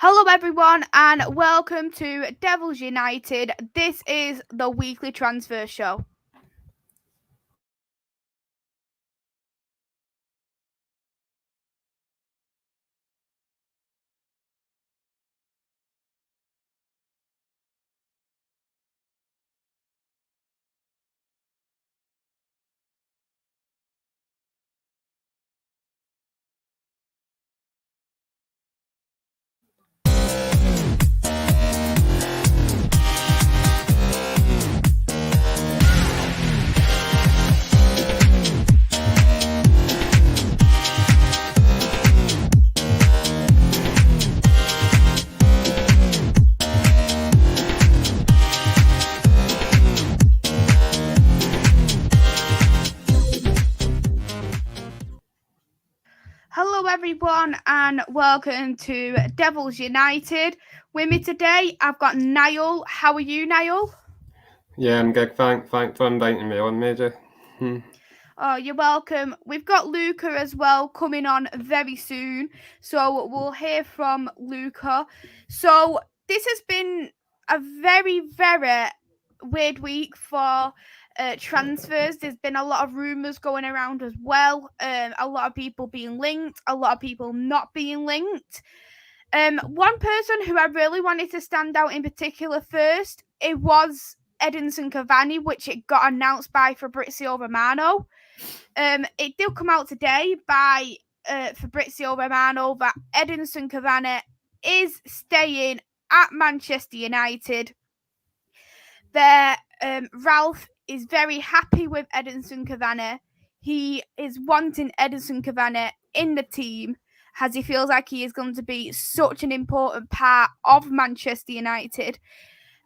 Hello everyone and welcome to Devils United. This is the weekly transfer show. Hello everyone and welcome to Devils United. With me today, I've got Niall. How are you, Niall? Yeah, I'm good. Thanks for inviting me on, Maisy. Oh, you're welcome. We've got Luca as well coming on very soon, so we'll hear from Luca. So this has been a very, very weird week for transfers. There's been a lot of rumours going around as well. A lot of people being linked, a lot of people not being linked. One person who I really wanted to stand out in particular first, it was Edinson Cavani, which it got announced by Fabrizio Romano. It did come out today by Fabrizio Romano that Edinson Cavani is staying at Manchester United. Ralph is very happy with Edinson Cavani. He is wanting Edinson Cavani in the team as he feels like he is going to be such an important part of Manchester United.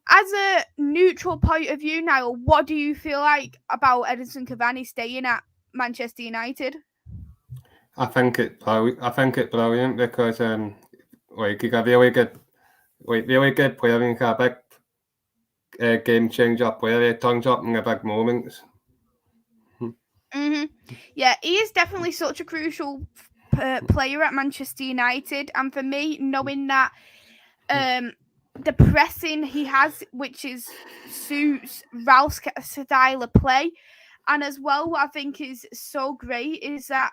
As a neutral point of view now, what do you feel like about Edinson Cavani staying at Manchester United? I think it's brilliant because he's a really good player and a big game changer player. He turns up in the big moments. Yeah, he is definitely such a crucial player at Manchester United, and for me, knowing that the pressing he has, which suits Ralph's style of play, and as well, what I think is so great is that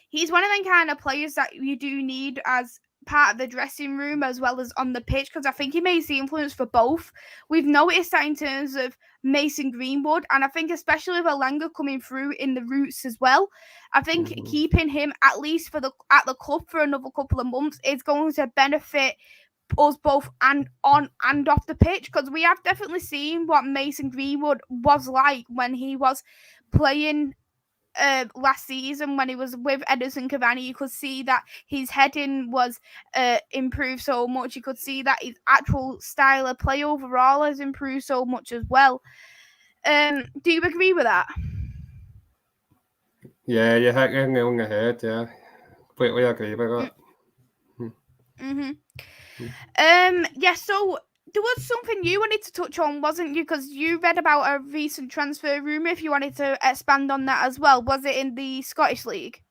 he's one of them kind of players that you do need as part of the dressing room as well as on the pitch, because I think he makes the influence for both. We've noticed that in terms of Mason Greenwood, and I think especially with Elanga coming through in the roots as well. I think keeping him at least at the club for another couple of months is going to benefit us both and on and off the pitch, because we have definitely seen what Mason Greenwood was like when he was playing last season when he was with Edison Cavani. You could see that his heading was improved so much. You could see that his actual style of play overall has improved so much as well. Do you agree with that? Yeah, you hit the nail on the head. Yeah, completely agree with that. Yeah. So there was something you wanted to touch on, wasn't you? Because you read about a recent transfer rumour. If you wanted to expand on that as well, was it in the Scottish League?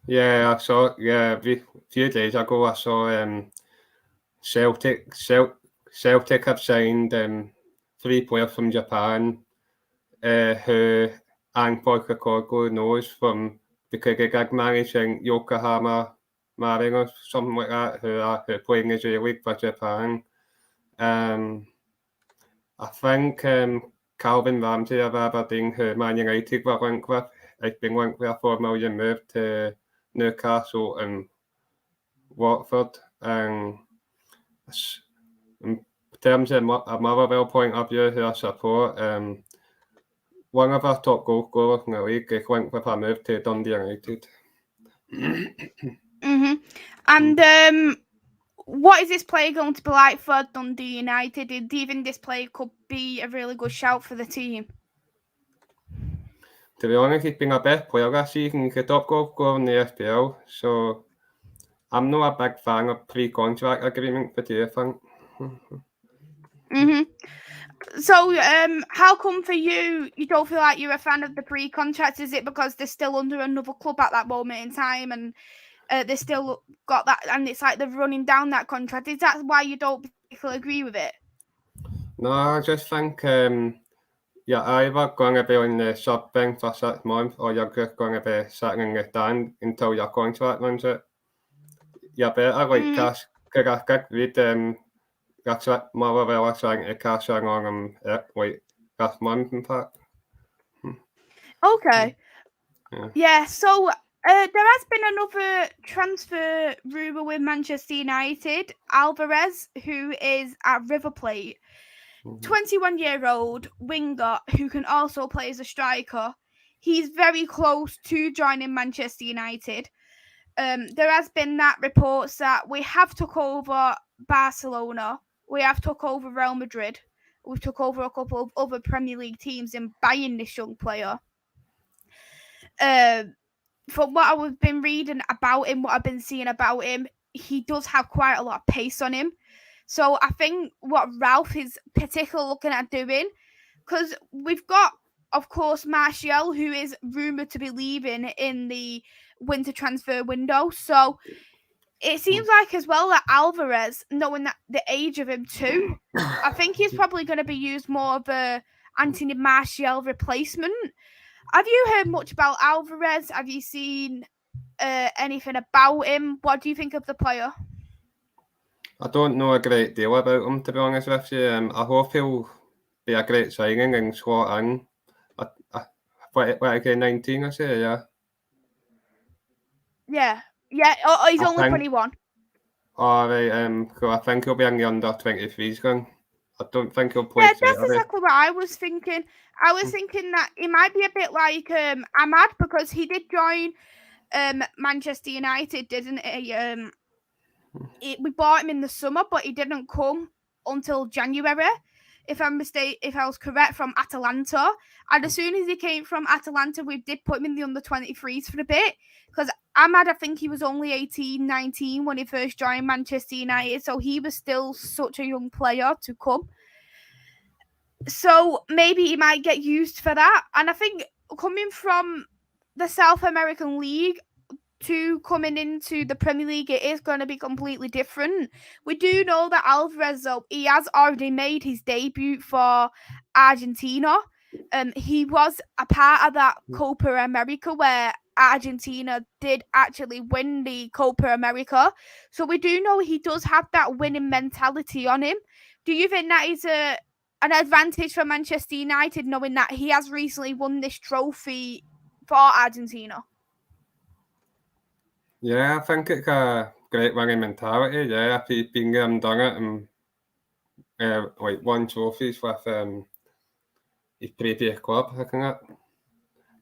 Yeah, I saw. Yeah, a few days ago I saw Celtic have signed 3 players from Japan who Angkor Kokoglu knows from because he got married in Yokohama Mariners, something like that, who are playing in the J League for Japan. I think Calvin Ramsey of Aberdeen, who Man United were linked with, has been linked with a $4 million move to Newcastle and Watford. In terms of a Motherwell point of view, who I support, one of our top goal scorers in the league is linked with a move to Dundee United. And what is this player going to be like for Dundee United? Do you think this player could be a really good shout for the team? To be honest, he's been a best player this season. He's a top goal scorer in the FPL, so I'm not a big fan of pre-contract agreement, but do you think? So, how come for you don't feel like you're a fan of the pre-contract? Is it because they're still under another club at that moment in time, and they still got that, and it's like they're running down that contract. Is that why you don't particularly agree with it? No, I just think you're either going to be on the sub bench for 6 months, or you're just going to be sitting in the stand until your contract runs out. You're better like cash, because I read that's what Motherwell are trying to cash in on him like this month, in fact. Okay. Yeah. So there has been another transfer rumour with Manchester United. Alvarez, who is at River Plate, 21-year-old winger who can also play as a striker. He's very close to joining Manchester United. There has been that reports that we have took over Barcelona, we have took over Real Madrid, we've took over a couple of other Premier League teams in buying this young player. From what I've been reading about him, what I've been seeing about him, he does have quite a lot of pace on him. So I think what Ralph is particularly looking at doing, because we've got, of course, Martial, who is rumoured to be leaving in the winter transfer window. So it seems like as well that Alvarez, knowing that the age of him too, I think he's probably going to be used more of a Anthony Martial replacement. Have you heard much about Alvarez? Have you seen anything about him? What do you think of the player? I don't know a great deal about him, to be honest with you. I hope he'll be a great signing and slot in. What again, 19, I say, yeah? Yeah. Oh, he's only 21. All right, so I think he'll be in the under 23s gang. I don't think he'll play. Yeah, that's exactly what I was thinking. I was thinking that it might be a bit like Ahmad, because he did join Manchester United, didn't he? We bought him in the summer, but he didn't come until January, if I was correct, from Atalanta. And as soon as he came from Atalanta, we did put him in the under 23s for a bit, because Ahmad, I think he was only 18, 19 when he first joined Manchester United, so he was still such a young player to come. So maybe he might get used for that. And I think coming from the South American League to coming into the Premier League, it is going to be completely different. We do know that Alvarez, though, he has already made his debut for Argentina. He was a part of that Copa America where Argentina did actually win the Copa America. So we do know he does have that winning mentality on him. Do you think that is an advantage for Manchester United, knowing that he has recently won this trophy for Argentina? Yeah, I think it's a great winning mentality. Yeah, if he's been there and done it and like won trophies with his previous club, I think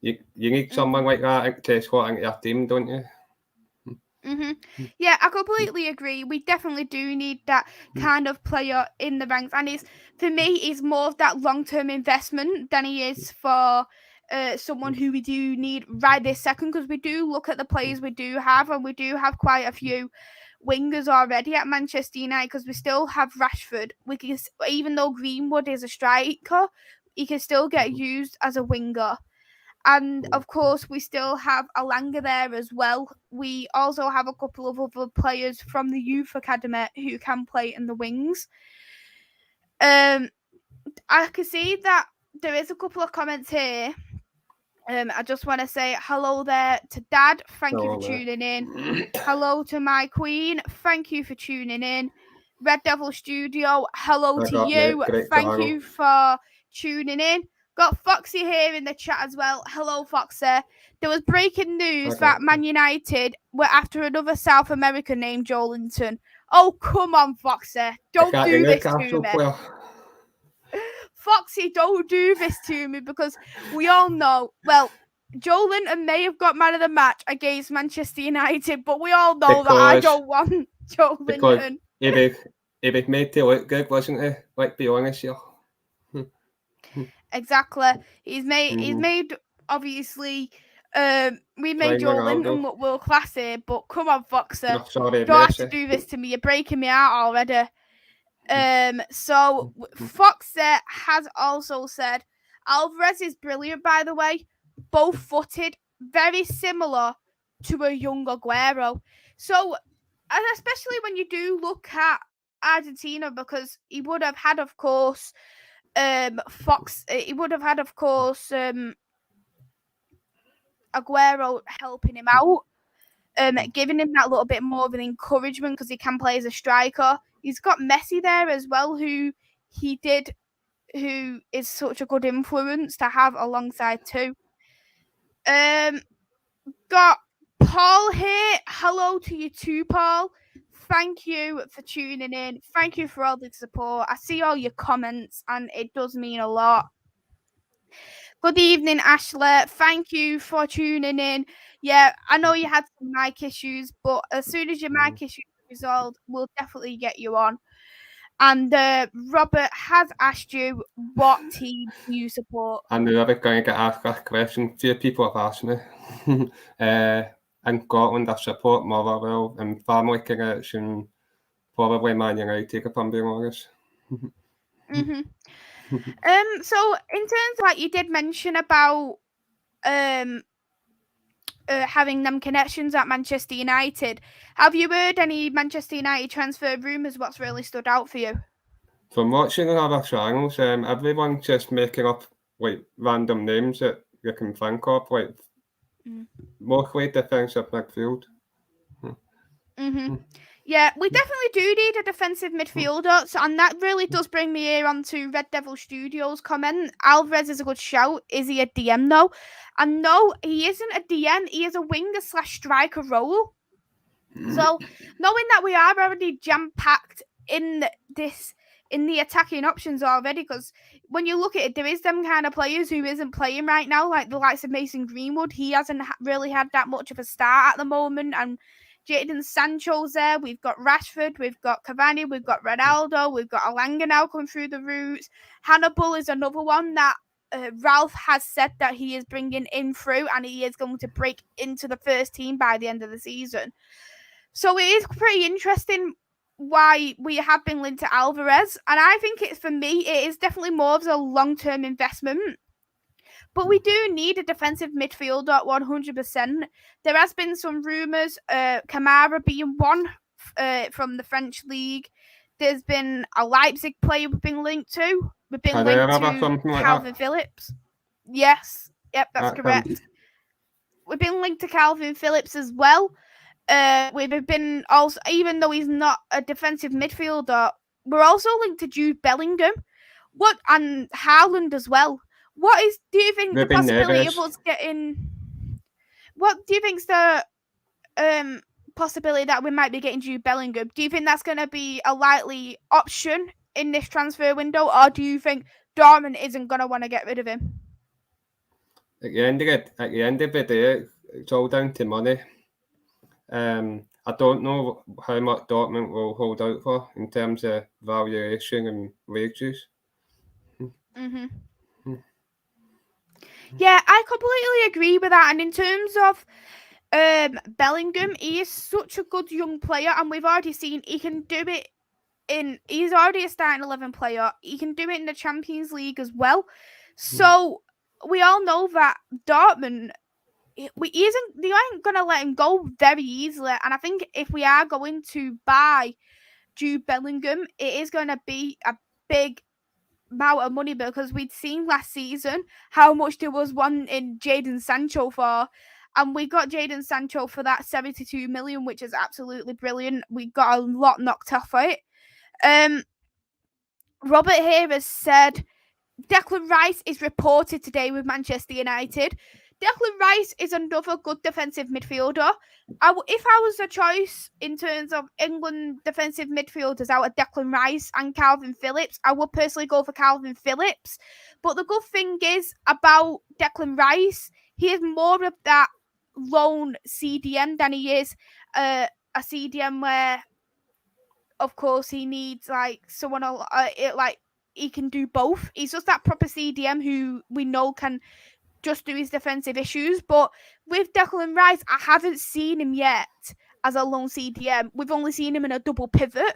you need someone like that to slot into your team, don't you? Yeah, I completely agree. We definitely do need that kind of player in the ranks, and for me, he's more of that long-term investment than he is for someone who we do need right this second, because we do look at the players we do have, and we do have quite a few wingers already at Manchester United, because we still have Rashford. Even though Greenwood is a striker, he can still get used as a winger. And of course, we still have Alanga there as well. We also have a couple of other players from the youth academy who can play in the wings. I can see that there is a couple of comments here. I just want to say hello there to Dad. Thank you for tuning in. Hello to my queen. Thank you for tuning in. Red Devil Studio. Hello to you. Thank you for tuning in. Got Foxy here in the chat as well. Hello, Foxy. There was breaking news that Man United were after another South American named Joelinton. Oh, come on, Foxy. Don't do this to me. Foxy, don't do this to me, because we all know, well, Joelinton may have got man of the match against Manchester United, but we all know that I don't want Joelinton. Because he was made to look good, wasn't he? Let's be honest here. Exactly. He's made obviously we made Joelinton look world class here, but come on, Foxy. No, sorry, don't have to do this to me. You're breaking me out already. So Foxy has also said Alvarez is brilliant, by the way, both footed, very similar to a young Aguero. So, and especially when you do look at Argentina, because he would have had, of course, Aguero helping him out, giving him that little bit more of an encouragement because he can play as a striker. He's got Maisy there as well, who is such a good influence to have alongside too. Got Paul here. Hello to you too, Paul. Thank you for tuning in. Thank you for all the support. I see all your comments and it does mean a lot. Good evening, Ashley. Thank you for tuning in. Yeah, I know you had some mic issues, but as soon as your mic issues are resolved, we'll definitely get you on. And Robert has asked you what team do you support. I knew I was going to get asked that question. A few people have asked me. In Scotland, I support Motherwell and family connection, probably Man United, if I'm being honest. Mm-hmm. So in terms of, like, you did mention about having them connections at Manchester United, have you heard any Manchester United transfer rumours? What's really stood out for you? From watching other channels, everyone's just making up like random names that you can think of, like mostly defensive midfield. Yeah, we definitely do need a defensive midfielder, and that really does bring me here onto Red Devil Studios comment. Alvarez is a good shout. Is he a DM though? And no, he isn't a DM. He is a winger/striker role. So knowing that we are already jam-packed in the attacking options already, because when you look at it, there is them kind of players who isn't playing right now, like the likes of Mason Greenwood. He hasn't really had that much of a start at the moment, and Jadon Sancho's there. We've got Rashford, we've got Cavani, we've got Ronaldo, we've got Alanga now coming through the routes. Hannibal is another one that Ralph has said that he is bringing in through, and he is going to break into the first team by the end of the season. So it is pretty interesting why we have been linked to Alvarez, and I think it is definitely more of a long-term investment. But we do need a defensive midfielder 100%. There has been some rumours, Kamara being one from the French league. There's been a Leipzig player we've been linked to. We've been linked to Calvin Phillips. Yes, yep, that's correct. We've been linked to Calvin Phillips as well. We've been also, even though he's not a defensive midfielder, we're also linked to Jude Bellingham. And Haaland as well. Do you think the possibility of us getting? What do you think's the possibility that we might be getting Jude Bellingham? Do you think that's going to be a likely option in this transfer window, or do you think Dortmund isn't going to want to get rid of him? At the end of the day, it's all down to money. I don't know how much Dortmund will hold out for in terms of valuation and wages. Yeah, I completely agree with that. And in terms of Bellingham, he is such a good young player, and we've already seen he can do it he's already a starting 11 player. He can do it in the Champions League as well. So we all know that Dortmund, they aren't going to let him go very easily. And I think if we are going to buy Jude Bellingham, it is going to be a big amount of money, because we'd seen last season how much there was one in Jadon Sancho for, and we got Jadon Sancho for that 72 million, which is absolutely brilliant. We got a lot knocked off it. Robert here has said Declan Rice is reported today with Manchester United. Declan Rice is another good defensive midfielder. If I was a choice in terms of England defensive midfielders out of Declan Rice and Calvin Phillips, I would personally go for Calvin Phillips. But the good thing is about Declan Rice, he is more of that lone CDM than he is a CDM where, of course, he needs like someone he can do both. He's just that proper CDM who we know can just do his defensive issues. But with Declan Rice, I haven't seen him yet as a lone CDM. We've only seen him in a double pivot.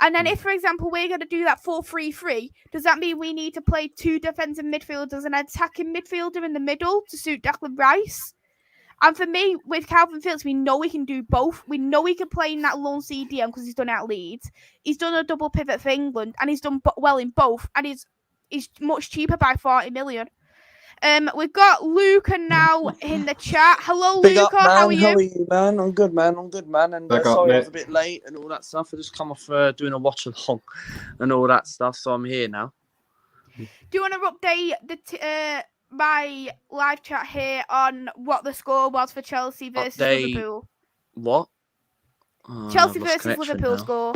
And then if, for example, we're going to do that 4-3-3, does that mean we need to play two defensive midfielders and an attacking midfielder in the middle to suit Declan Rice? And for me, with Calvin Phillips, we know he can do both. We know he can play in that lone CDM because he's done it at Leeds. He's done a double pivot for England, and he's done well in both. And he's much cheaper by 40 million. We've got Luca now in the chat. Hello, Big Luca. up, man. How are you? How are you, man? I'm good, man. And Big up, sorry, I mate. was a bit late and all that stuff. I just come off doing a watch along and all that stuff, so I'm here now. Do you want to update my live chat here on what the score was for Chelsea versus Liverpool? What? Chelsea versus Liverpool score.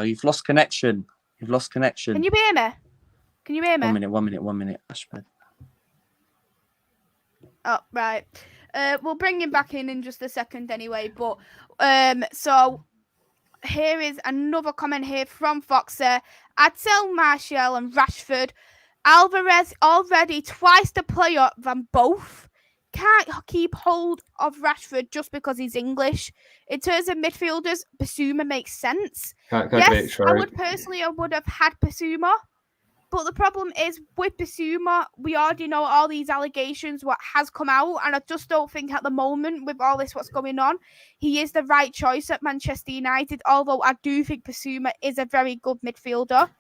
You've lost connection. Can you hear me? 1 minute. Ashford. Oh, right. We'll bring him back in just a second anyway. But so here is another comment here from Foxer. I'd sell Martial and Rashford. Alvarez already twice the player than both. Can't keep hold of Rashford just because he's English. In terms of midfielders, Basuma makes sense. Yes, I would have had Basuma. But the problem is with Basuma, we already know all these allegations, what has come out, and I just don't think at the moment, with all this what's going on, he is the right choice at Manchester United, although I do think Basuma is a very good midfielder.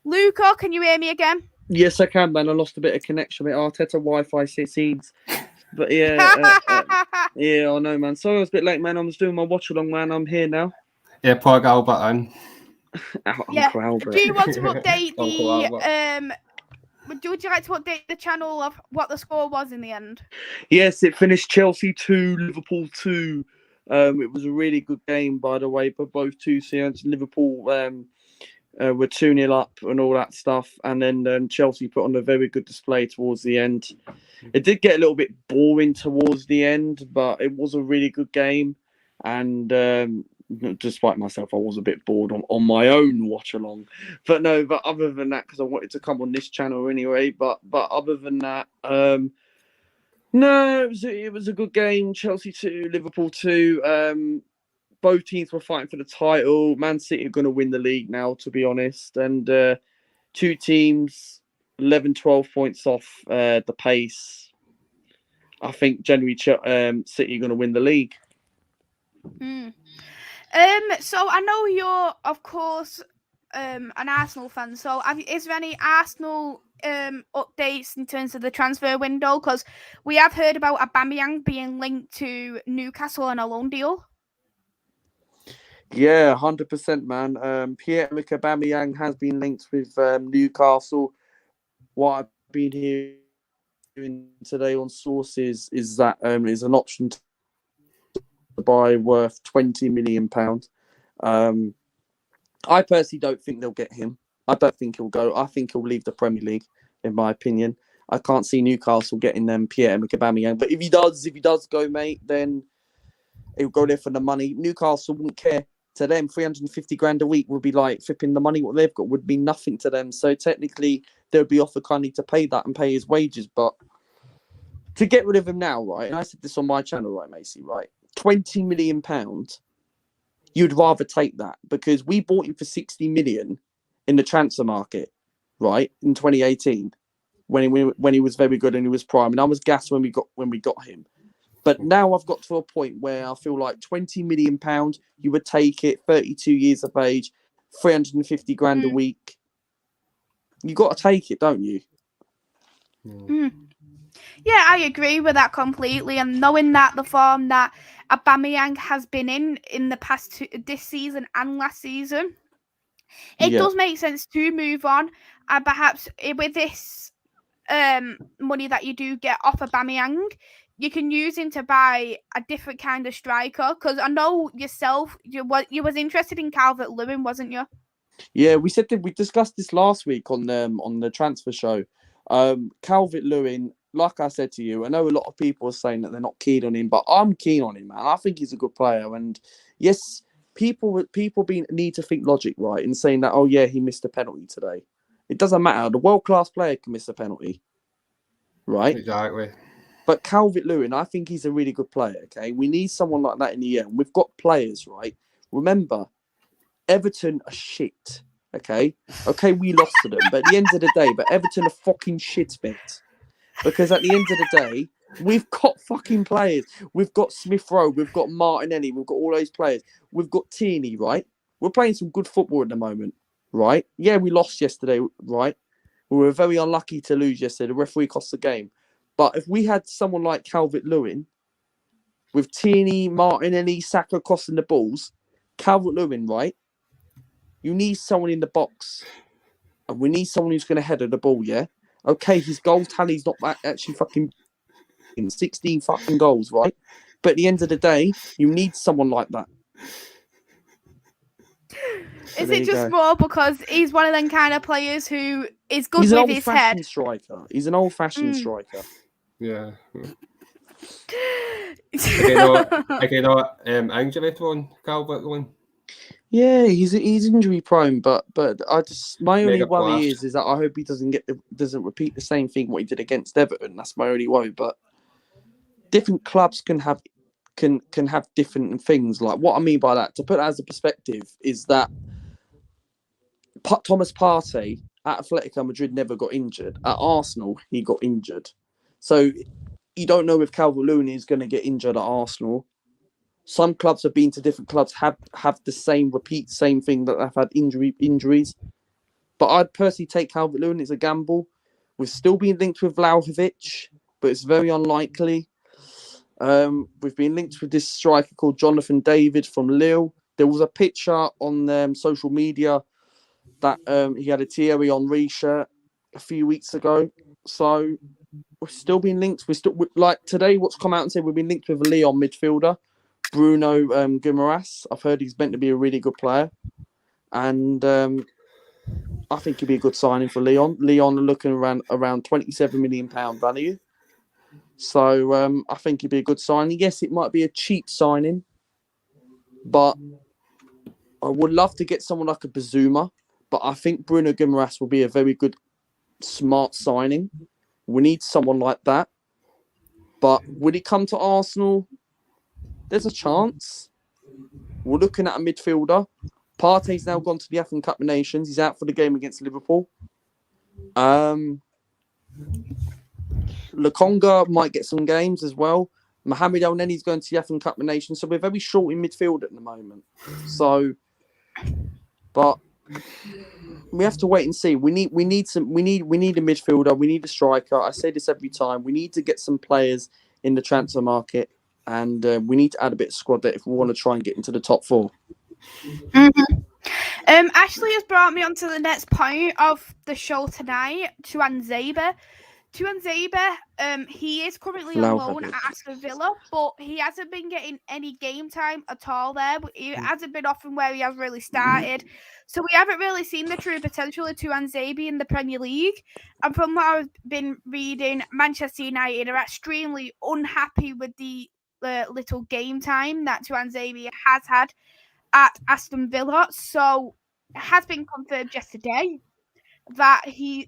Luca, can you hear me again? Yes, I can, man. I lost a bit of connection with Arteta Wi-Fi seeds. But yeah, yeah, I know, man. Sorry I was a bit late, man. I was doing my watch-along, man. I'm here now. Yeah, plug Albert in. Albert. Do you want to update the would you like to update the channel of what the score was in the end? Yes, it finished Chelsea 2, Liverpool 2. It was a really good game, by the way, for both two sides. Liverpool were 2-0 up and all that stuff, and then Chelsea put on a very good display towards the end. It did get a little bit boring towards the end, but it was a really good game, and despite myself, I was a bit bored on my own watch along. But other than that, because I wanted to come on this channel anyway, but other than that, no, it was a good game. Chelsea 2, Liverpool 2. Both teams were fighting for the title. Man City are going to win the league now, to be honest. And two teams, 11, 12 points off the pace. I think generally City are going to win the league. So I know you're, of course, an Arsenal fan. So is there any Arsenal updates in terms of the transfer window? Because we have heard about Aubameyang being linked to Newcastle on a loan deal. Yeah, 100%, man. Pierre-Emerick Aubameyang has been linked with Newcastle. What I've been hearing today on sources is that is an option to buy worth £20 million. I personally don't think they'll get him. I don't think he'll go. I think he'll leave the Premier League, in my opinion. I can't see Newcastle getting them Pierre-Emerick Aubameyang. But if he does go, mate, then he'll go there for the money. Newcastle wouldn't care. To them, 350 grand a week would be like flipping the money. What they've got would be nothing to them. So technically, they'll be offered kindly to pay that and pay his wages. But to get rid of him now, right? And I said this on my channel, right, Maisy, right? £20 million. You'd rather take that because we bought him for 60 million in the transfer market, right? In 2018, when he was very good and he was prime, and I was gassed when we got him. But now I've got to a point where I feel like £20 million, you would take it, 32 years of age, 350 grand a week. You got to take it, don't you? Yeah, I agree with that completely. And knowing that the form that Aubameyang has been in the past this season and last season, it does make sense to move on. And perhaps with this money that you do get off Aubameyang, you can use him to buy a different kind of striker. Because I know yourself, you was interested in Calvert-Lewin, wasn't you? Yeah, we discussed this last week on the transfer show. Calvert-Lewin, like I said to you, I know a lot of people are saying that they're not keen on him, but I'm keen on him, man. I think he's a good player. And yes, people need to think logic, right, in saying that, oh yeah, he missed a penalty today. It doesn't matter. The world-class player can miss a penalty, right? Exactly. But Calvert-Lewin, I think he's a really good player, okay? We need someone like that in the end. We've got players, right? Remember, Everton are shit, okay? Okay, we lost to them, but at the end of the day, Everton are fucking shit, mate. Because at the end of the day, We've got fucking players. We've got Smith Rowe. We've got Martinelli. We've got all those players. We've got Tierney, right? We're playing some good football at the moment, right? Yeah, we lost yesterday, right? We were very unlucky to lose yesterday. The referee cost the game. But if we had someone like Calvert-Lewin, with Tierney, Martinelli, Saka crossing the balls, Calvert-Lewin, right? You need someone in the box. And we need someone who's going to header the ball, yeah? Okay, his goal tally's not actually fucking 16 fucking goals, right? But at the end of the day, you need someone like that. So Is it just more because he's one of them kind of players who is good he's with an his head? old-fashioned striker. He's an old-fashioned striker. Yeah. Injury prone, Calvert-Lewin. Yeah, he's injury prone, but my only Mega worry blast. is that I hope he doesn't repeat the same thing what he did against Everton. That's my only worry. But different clubs can have different things. Like what I mean by that, to put that as a perspective, is that Thomas Partey at Atletico Madrid never got injured. At Arsenal, he got injured. So you don't know if Calvert-Lewin is going to get injured at Arsenal. Some clubs have been to different clubs, have the same thing that they've had injuries. But I'd personally take Calvert-Lewin. It's a gamble. We've still been linked with Vlahovic, but it's very unlikely. We've been linked with this striker called Jonathan David from Lille. There was a picture on social media that he had a Thierry Henry shirt a few weeks ago. So we've still been linked. Like today, what's come out and said we've been linked with a Lyon midfielder, Bruno Guimaraes. I've heard he's meant to be a really good player. And I think he'd be a good signing for Lyon. Lyon are looking around £27 million value. So I think he'd be a good signing. Yes, it might be a cheap signing, but I would love to get someone like a Bazuma. But I think Bruno Guimaraes will be a very good, smart signing. We need someone like that. But would he come to Arsenal? There's a chance. We're looking at a midfielder. Partey's now gone to the African Cup of Nations. He's out for the game against Liverpool. Lokonga might get some games as well. Mohamed El Neni's going to the African Cup of Nations. So we're very short in midfield at the moment. So, but we have to wait and see. We need a midfielder. We need a striker. I say this every time. We need to get some players in the transfer market, and we need to add a bit of squad depth if we want to try and get into the top four. Ashley has brought me on to the next point of the show tonight. Tuanzebe, he is currently on loan at Aston Villa, but he hasn't been getting any game time at all there. He hasn't been often where he has really started. So we haven't really seen the true potential of Tuanzebe in the Premier League. And from what I've been reading, Manchester United are extremely unhappy with the little game time that Tuanzebe has had at Aston Villa. So it has been confirmed yesterday that his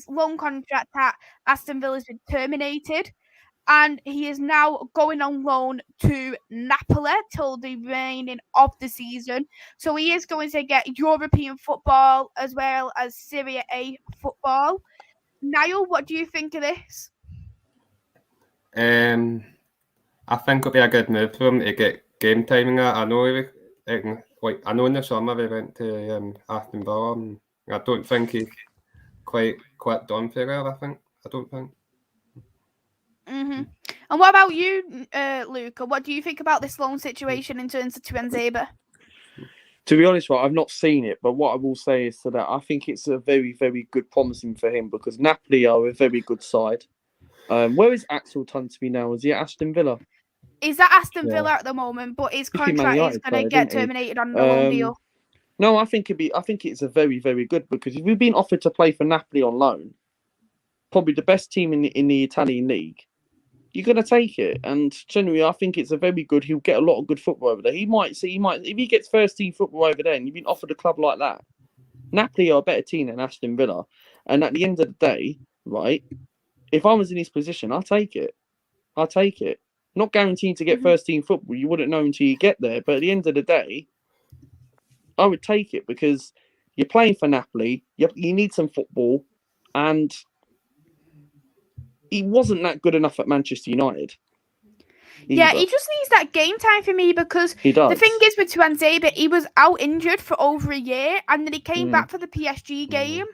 loan contract at Aston Villa has been terminated, and he is now going on loan to Napoli till the remaining of the season. So he is going to get European football as well as Serie A football. Niall, what do you think of this? I think it'll be a good move for him to get game timing. I know in the summer he went to Aston Villa, and I don't think he quite done for it. I don't think. And what about you, Luca? What do you think about this loan situation in terms of Tuanzebe? To be honest, I've not seen it, but what I will say is that I think it's a very, very good promising for him because Napoli are a very good side. Where is Axel Tunsby now? Is he at Aston Villa? He's at Aston Villa at the moment, but his contract is going to get terminated on the loan deal. No, I think it's a very, very good because if you've been offered to play for Napoli on loan, probably the best team in the Italian league, you're going to take it. And generally, I think it's a very good. He'll get a lot of good football over there. He might if he gets first team football over there, and you've been offered a club like that, Napoli are a better team than Aston Villa. And at the end of the day, right, if I was in his position, I'll take it. Not guaranteed to get first team football. You wouldn't know until you get there. But at the end of the day, I would take it because you're playing for Napoli. You need some football, and he wasn't that good enough at Manchester United. Yeah, either. he just needs that game time for me because He does. the thing is with Tuanzebe, he was out injured for over a year, and then he came Mm. back for the PSG game,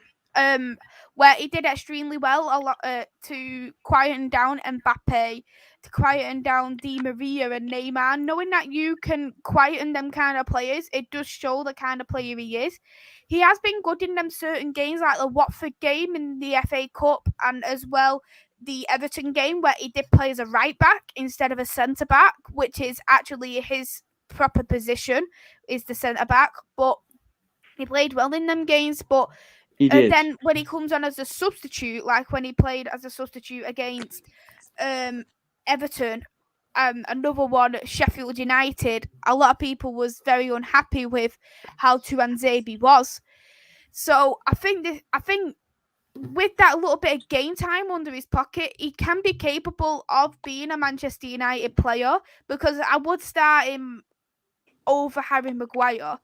where he did extremely well a lot to quieten down Mbappe, to quieten down Di Maria and Neymar. Knowing that you can quieten them kind of players, it does show the kind of player he is. He has been good in them certain games, like the Watford game in the FA Cup, and as well the Everton game where he did play as a right back instead of a centre back, which is actually his proper position, is the centre back. But he played well in them games. But He did. then when he comes on as a substitute, like when he played as a substitute against Everton, another one, Sheffield United, a lot of people was very unhappy with how Tuanzebe was. So I think with that little bit of game time under his pocket, he can be capable of being a Manchester United player, because I would start him over Harry Maguire.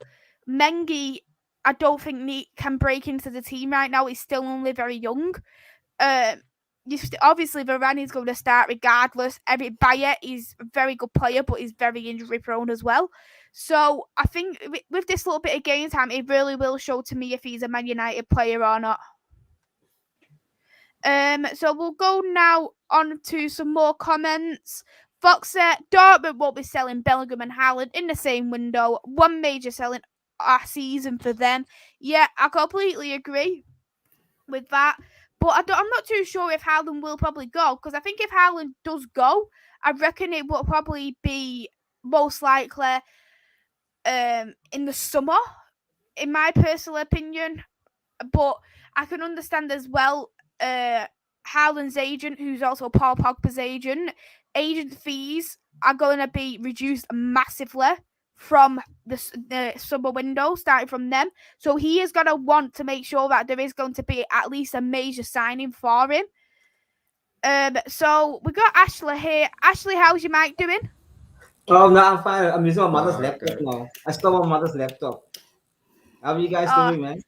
Mengi, I don't think can break into the team right now. He's still only very young. Obviously, Varane is going to start regardless. Bayer is a very good player, but he's very injury prone as well. So I think with this little bit of game time, it really will show to me if he's a Man United player or not. So we'll go now on to some more comments. Fox said Dortmund won't be selling Bellingham and Haaland in the same window. One major selling season for them. Yeah, I completely agree with that. But I'm not too sure if Haaland will probably go, because I think if Haaland does go, I reckon it will probably be most likely in the summer, in my personal opinion. But I can understand as well Haaland's agent, who's also Paul Pogba's agent fees are going to be reduced massively from the summer window, starting from them. So he is going to want to make sure that there is going to be at least a major signing for him. So we got Ashley here. Ashley, how's your mic doing? Oh, no, I'm fine. I'm using my mother's Oh, laptop okay. now. I stole my mother's laptop. How are you guys Oh, doing, man?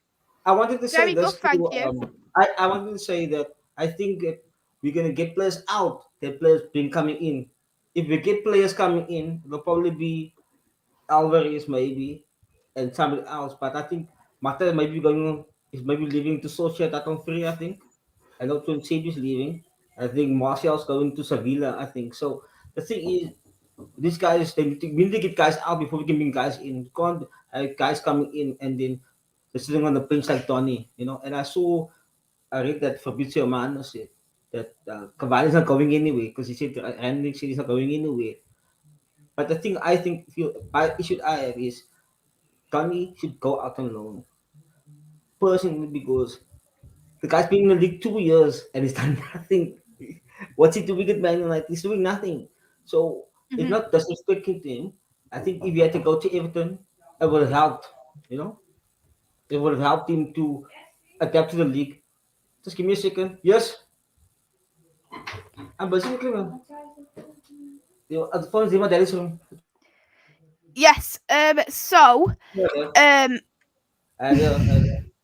I wanted to say very this good, thank too. you. I wanted to say that I think if we're gonna get players out, the players been coming in. If we get players coming in, it'll probably be Alvarez maybe and somebody else. But I think Mata is maybe leaving to Sociedad on free, I think. I know Tuanzebe is leaving. I think Martial's going to Sevilla, I think. So the thing is, these guys, we need to get guys out before we can bring guys in. Can't guys coming in and then they're sitting on the bench like Tony, And I read that Fabrizio Romano said that Cavani's not going anyway, because he said Randy said he's not going anywhere. But the thing I think I have is Tony should go out on loan. Personally, because the guy's been in the league 2 years and he's done nothing. What's he doing at Man United? He's doing nothing. So it's not disrespecting him. I think if he had to go to Everton, it would have helped. It would have helped him to adapt to the league. Just give me a second. Yes, I'm busy. The phone is in my daddy's room. Yes. So.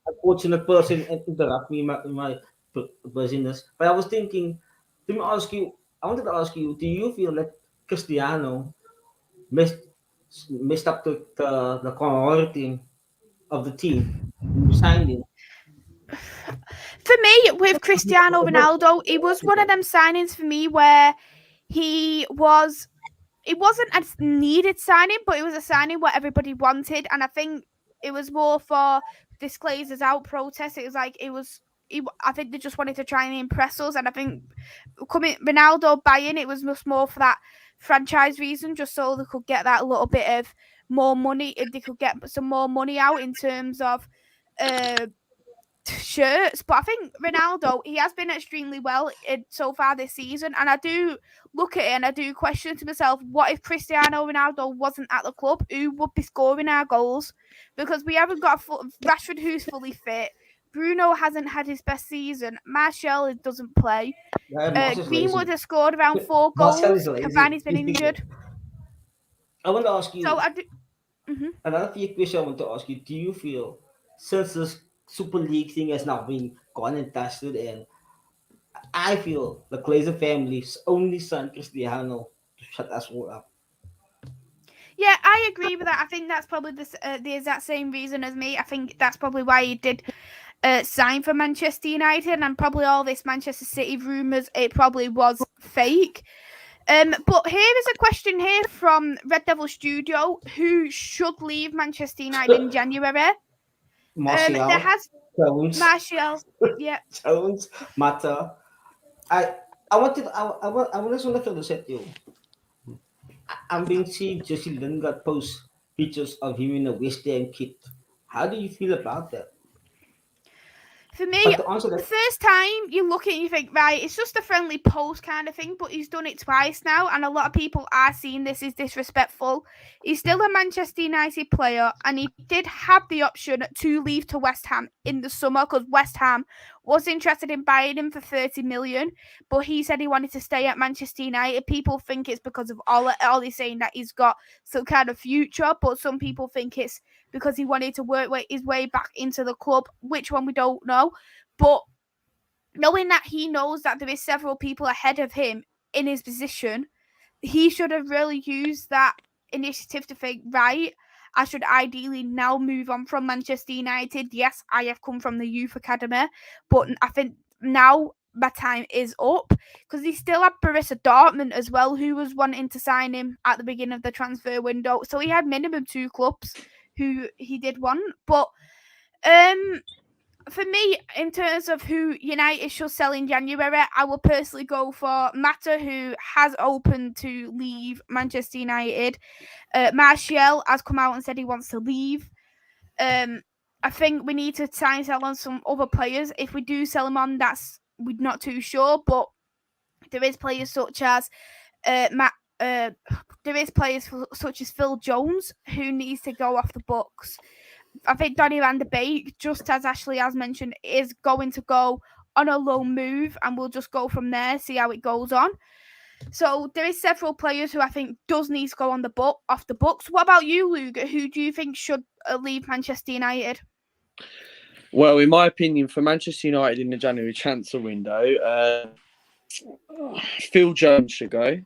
Unfortunate person interrupt me in my busyness. But I was thinking, I wanted to ask you, do you feel that Cristiano messed up the quality of the team? You signed him. For me, with Cristiano Ronaldo, it was one of them signings for me where it wasn't a needed signing, but it was a signing what everybody wanted. And I think it was more for this Glazers out protest. It was like, I think they just wanted to try and impress us. And I think Ronaldo buying it was much more for that franchise reason, just so they could get that little bit of more money. They could get some more money out in terms of shirts. But I think Ronaldo, he has been extremely well so far this season, and I do look at it and I do question to myself, what if Cristiano Ronaldo wasn't at the club? Who would be scoring our goals? Because we haven't got Rashford, who's fully fit. Bruno hasn't had his best season. Martial doesn't play. Greenwood has scored around 4 goals. Cavani's been injured. I want to ask you. So I do. Another question I want to ask you: do you feel, since this Super League thing has now been gone and dusted, and I feel the Glazer family's only son, Cristiano, to shut us all up. Yeah, I agree with that. I think that's probably the exact same reason as me. I think that's probably why he did sign for Manchester United, and probably all this Manchester City rumours, it probably was fake. But here is a question here from Red Devil Studio: who should leave Manchester United in January? Martial, There has Jones, Martial. Yeah. Jones, Mata. I wanted I just want to say to you. I'm being seen Jesse Lingard post pictures of him in a West Ham kit. How do you feel about that? For me, But to answer the that, first time you look at it and you think, right, it's just a friendly post kind of thing, but he's done it twice now, and a lot of people are seeing this as disrespectful. He's still a Manchester United player, and he did have the option to leave to West Ham in the summer, because West Ham was interested in buying him for 30 million, but he said he wanted to stay at Manchester United. People think it's because of Ollie saying that he's got some kind of future, but some people think it's because he wanted to work his way back into the club. Which one we don't know. But knowing that he knows that there is several people ahead of him in his position, he should have really used that initiative to think, right, I should ideally now move on from Manchester United. Yes, I have come from the youth academy, but I think now my time is up, because he still had Borussia Dortmund as well, who was wanting to sign him at the beginning of the transfer window. So he had minimum 2 clubs who he did want. But for me, in terms of who United should sell in January, I will personally go for Mata, who has opened to leave Manchester United. Martial has come out and said he wants to leave. I think we need to try and sell on some other players. If we do sell them on, we're not too sure, but there is players such as such as Phil Jones, who needs to go off the books. I think Donny van de Beek, just as Ashley has mentioned, is going to go on a loan move, and we'll just go from there, see how it goes on. So there is several players who I think does need to go off the books. What about you, Luger? Who do you think should leave Manchester United? Well, in my opinion, for Manchester United in the January transfer window, Phil Jones should go.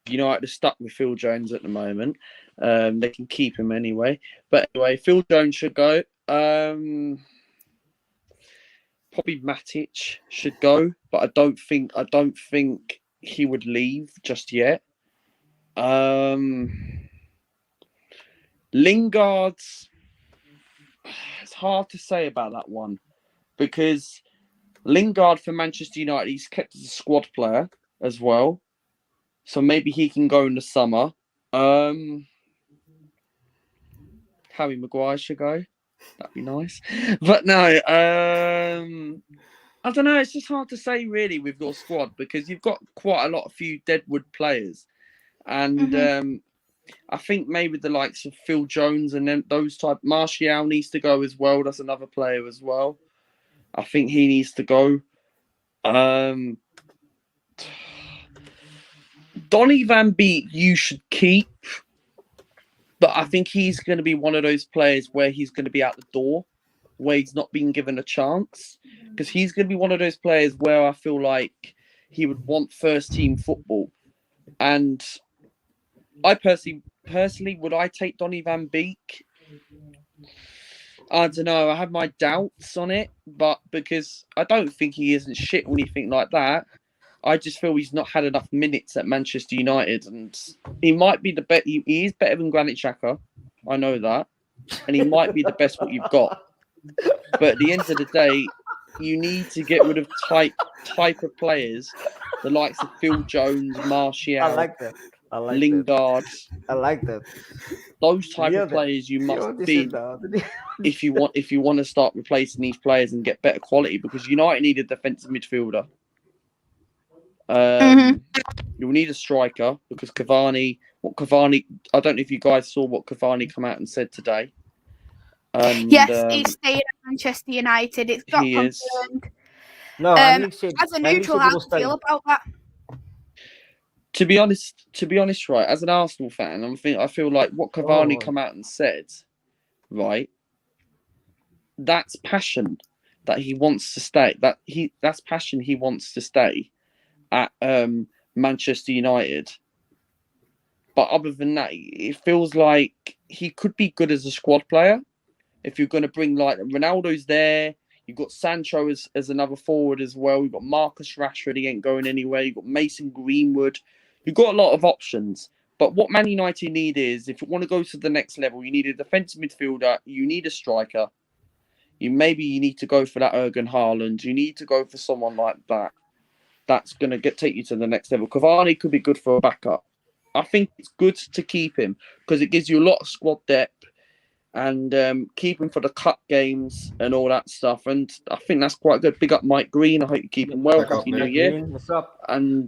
United are stuck with Phil Jones at the moment. They can keep him anyway. But anyway, Phil Jones should go. Probably Matic should go, but I don't think he would leave just yet. Lingard's, it's hard to say about that one, because Lingard for Manchester United, he's kept as a squad player as well. So maybe he can go in the summer. Harry Maguire should go. That'd be nice. But no, I don't know. It's just hard to say really with your squad, because you've got quite a few deadwood players. And I think maybe the likes of Phil Jones and then those type. Martial needs to go as well. That's another player as well. I think he needs to go. Donny van Beek, you should keep. But I think he's going to be one of those players where he's going to be out the door, where he's not being given a chance. Because he's going to be one of those players where I feel like he would want first team football. And I personally, would I take Donny van Beek? I don't know. I have my doubts on it, but because I don't think he isn't shit or anything like that. I just feel he's not had enough minutes at Manchester United, and he might be the best. He is better than Granit Xhaka, I know that, and he might be the best what you've got. But at the end of the day, you need to get rid of type of players, the likes of Phil Jones, Martial, I like that. Lingard. I like that. Those type of players you must be if you want to start replacing these players and get better quality, because United need a defensive midfielder. You'll need a striker, because Cavani. I don't know if you guys saw what Cavani come out and said today. Yes, he's staying at Manchester United. It's got confirmed. No, as a neutral, how do you feel about that? To be honest, right, as an Arsenal fan, I feel like what Cavani come out and said, right, that's passion. that he wants to stay. That's passion. He wants to stay at Manchester United. But other than that, it feels like he could be good as a squad player. If you're going to bring like Ronaldo's there, you've got Sancho as another forward as well. You've got Marcus Rashford, he ain't going anywhere. You've got Mason Greenwood. You've got a lot of options. But what Man United need is, if you want to go to the next level, you need a defensive midfielder, you need a striker. You need to go for that Ergen Haaland. You need to go for someone like that. That's going to take you to the next level. Cavani could be good for a backup. I think it's good to keep him because it gives you a lot of squad depth and keep him for the cup games and all that stuff. And I think that's quite good. Big up Mike Green. I hope you keep him well. Happy New Year. What's up? And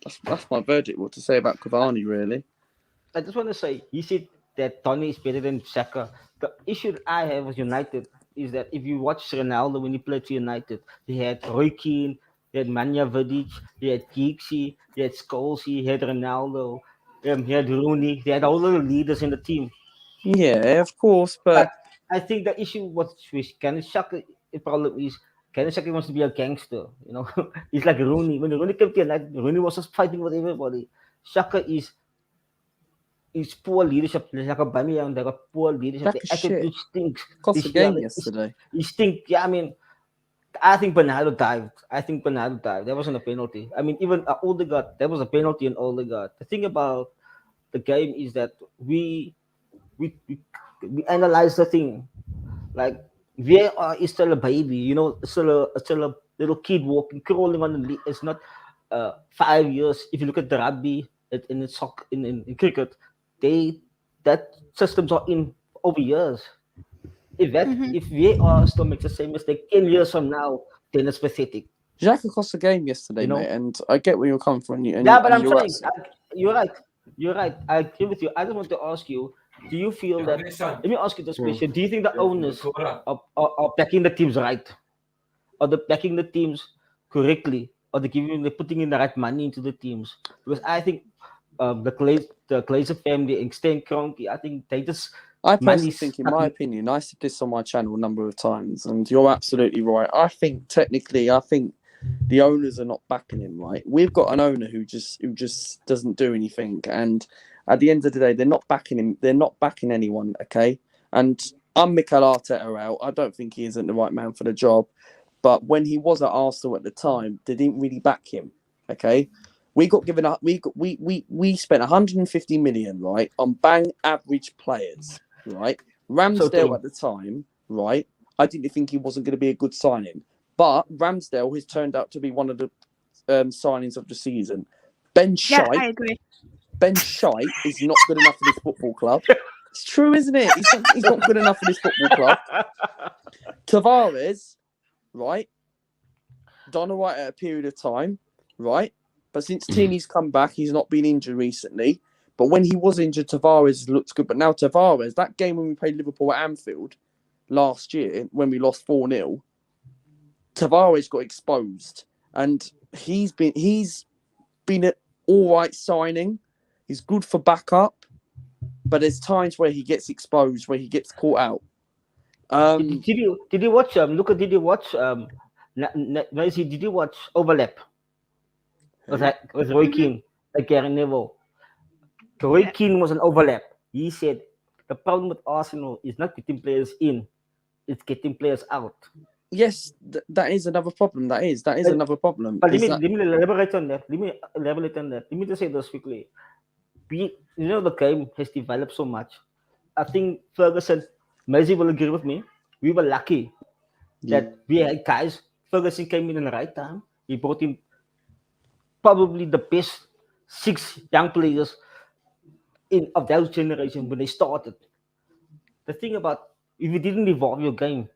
that's my verdict. What to say about Cavani, really? I just want to say, you said that Tony is better than Xhaka. The issue that I have with United is that if you watch Ronaldo when he played for United, he had Roy Keane, he had Manja Vidic, he had Giggsy, he had Scholes, he had Ronaldo, he had Rooney. They had all the leaders in the team. Yeah, of course, but I think the issue with Granit Xhaka, the problem is Granit Xhaka wants to be a gangster. You know, he's like Rooney. When Rooney came to United, Rooney was just fighting with everybody. Xhaka is poor leadership. Like Aubameyang, they got poor leadership. The attitude stinks. Cost the game yesterday. He stinks. Yeah, I think Bernardo dived. That wasn't a penalty. Even Odegaard, that was a penalty in Odegaard. The thing about the game is that we analyze the thing. Like, VAR is still a baby, still a little kid crawling on the league. It's not 5 years. If you look at the rugby in soccer, in cricket, that systems are in over years. If VAR still makes the same mistake 10 years from now, then it's pathetic. Xhaka cost the game yesterday, mate, and I get where you're coming from. You're right. I agree with you. I just want to ask you, do you feel that... Let me ask you this question. Do you think the owners are backing the teams right? Are they backing the teams correctly? Or they're putting in the right money into the teams? Because I think the Glazer family and Stan Kroenke, I think they just... I personally think, in my opinion, I said this on my channel a number of times, and you're absolutely right. I think the owners are not backing him, right? We've got an owner who just doesn't do anything, and at the end of the day, they're not backing him. They're not backing anyone, okay? And I'm Mikel Arteta out. I don't think he isn't the right man for the job, but when he was at Arsenal at the time, they didn't really back him, okay? We got given up. We spent 150 million, right, on bang average players, right? Ramsdale at the time, right? I didn't think he wasn't going to be a good signing, but Ramsdale has turned out to be one of the signings of the season. Ben Shite, I agree. Ben Shite is not good enough for this football club. It's true, isn't it? He's not good enough for this football club. Tavares, right? Done all right at a period of time, right? But since Tini's come back, he's not been injured recently. But when he was injured, Tavares looked good. But now Tavares, that game when we played Liverpool at Anfield last year, when we lost 4-0, Tavares got exposed. And he's been an all right signing. He's good for backup. But there's times where he gets exposed, where he gets caught out. Did you watch Luca, did you watch Maisy, did you watch Overlap? With Roy Keane, like Gary Neville. Roy Keane was an overlap. He said the problem with Arsenal is not getting players in, it's getting players out. Yes, that is another problem. That is another problem. But let me elaborate on that. Let me just say this quickly. The game has developed so much. I think Ferguson, Maisy will agree with me. We were lucky that we had guys. Ferguson came in the right time. He brought in probably the best 6 young players of that generation when they started. The thing about, if you didn't evolve your game,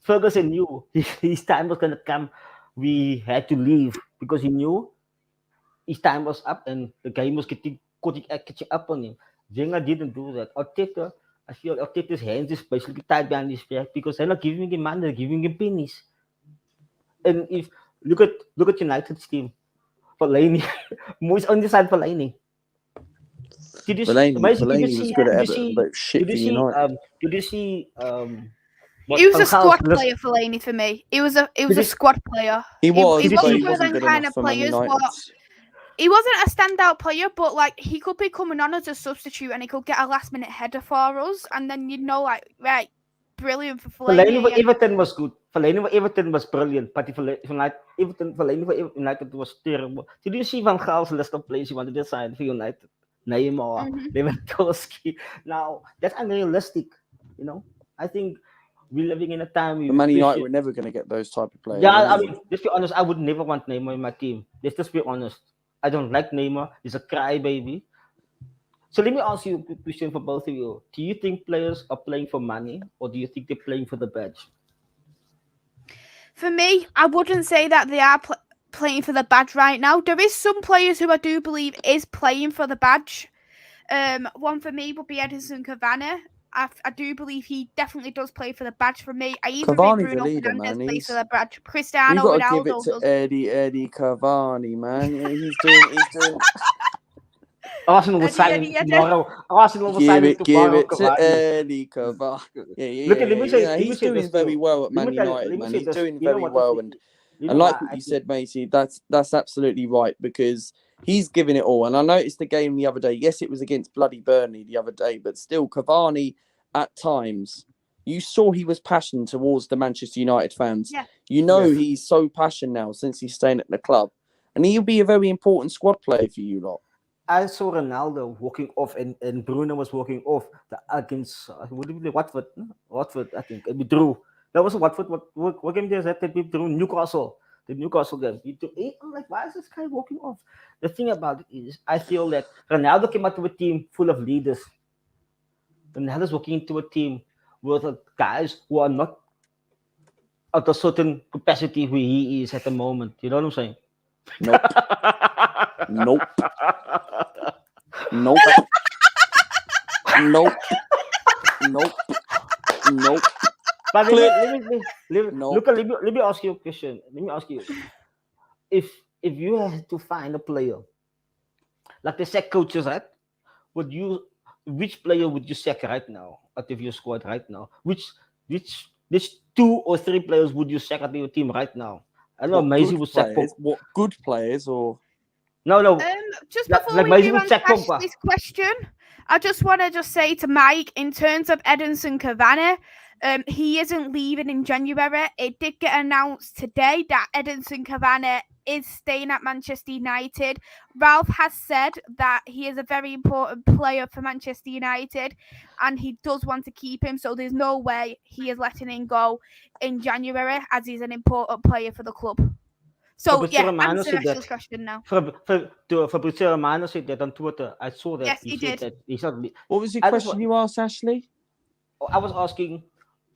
Ferguson knew his time was going to come. We had to leave because he knew his time was up and the game was catching up on him. Wenger didn't do that. Arteta, I feel Arteta's hands is basically tied behind his back because they're not giving him money, they're giving him pennies. And if look at United's team, Fellaini, Moyes on the side Fellaini. Fellaini was good at Everton, but shit for United. Did you see But He was a Van Gaal's squad list- player, Fellaini, for me. He was a Did- squad player. He was, he but wasn't he one of wasn't them good kind enough of for Man players. United. He wasn't a standout player, but like he could be coming on as a substitute and he could get a last minute header for us, and then you'd know, like, right, brilliant for Fellaini for Fellaini. Everton was good. Fellaini for Everton was brilliant, but Fellaini for United was terrible. Did you see Van Gaal's list of players he wanted to sign for United? Neymar, Lewandowski. Now that's unrealistic. You know, I think we're living in a time The Man United were never going to get those type of players. Yeah, I anyway. mean, let's be honest. I would never want Neymar in my team. Let's just be honest. I don't like Neymar. He's a crybaby. So let me ask you a quick question for both of you. Do you think players are playing for money, or do you think they're playing for the badge? For me, I wouldn't say that they are playing for the badge right now. There is some players who I do believe is playing for the badge. One for me would be Edinson Cavani. I do believe he definitely does play for the badge for me. I even think Cavani's a Bruno leader, Fernandes man. plays for He's- the badge. You Cristiano got to Ronaldo give it to does. Eddie Cavani, man. Yeah, he's doing. Arsenal will Eddie, sign Eddie, him Eddie. tomorrow. Arsenal will Give sign him it tomorrow. to Cavani. Eddie Cavani. Yeah. Look, let me say- yeah. let me He's say doing this very too. well at Let Man me tell- United, let me man. say He's this. doing You know very what the well, thing- and you and know like what what I you think- said, Maisy, that's absolutely right, because he's giving it all. And I noticed the game the other day. Yes, it was against bloody Burnley the other day, but still, Cavani at times, you saw he was passionate towards the Manchester United fans. Yeah. You know Yes. he's so passionate now since he's staying at the club, and he'll be a very important squad player for you lot. I saw Ronaldo walking off, and Bruno was walking off against would it be Watford? Watford, I think. We drew. That was Watford. What game was that? That we drew Newcastle. The Newcastle game. I'm like, why is this guy walking off? The thing about it is, I feel that Ronaldo came out to a team full of leaders. Ronaldo's walking into a team with guys who are not at a certain capacity where he is at the moment. You know what I'm saying? Nope. Nope. Nope. Nope. Nope. Nope. But Click. No. let me ask you a question. Let me ask you, if you had to find a player, like they sack coaches, right? Which player would you sack right now out of your squad right now? Which 2 or 3 players would you sack out of your team right now? I know What Maisy good would sack Pogba. players? What good players or No. Just Like- before like we Maisy do would answer sack Pogba. this question, I just want to say to Mike, in terms of Edinson Cavani, he isn't leaving in January. It did get announced today that Edinson Cavani is staying at Manchester United. Ralph has said that he is a very important player for Manchester United and he does want to keep him, so there's no way he is letting him go in January, as he's an important player for the club. So, Fabrizio Romano answer said that. Ashley's question now. Fabrizio Romano said that on Twitter. I saw that. Yes, he said did. that he's not. what was the I just question you asked, Ashley? I was asking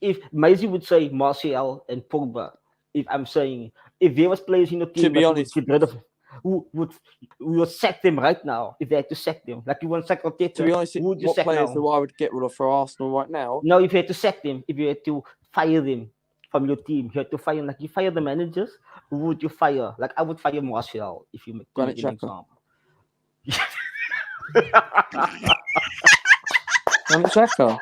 if Maisy would say Martial and Pogba. If I'm saying if there was players in the team be that honest- would get rid of, who would sack them right now if they had to sack them, like you want to sack Arteta, To be honest, who would you what sack players now? do I would get rid of for Arsenal right now? No, if you had to sack them, if you had to fire them from your team, you had to fire them. Like you fire the managers, who would you fire? Like I would fire Martial if you make Granit an Xhaka. example. Granit Xhaka.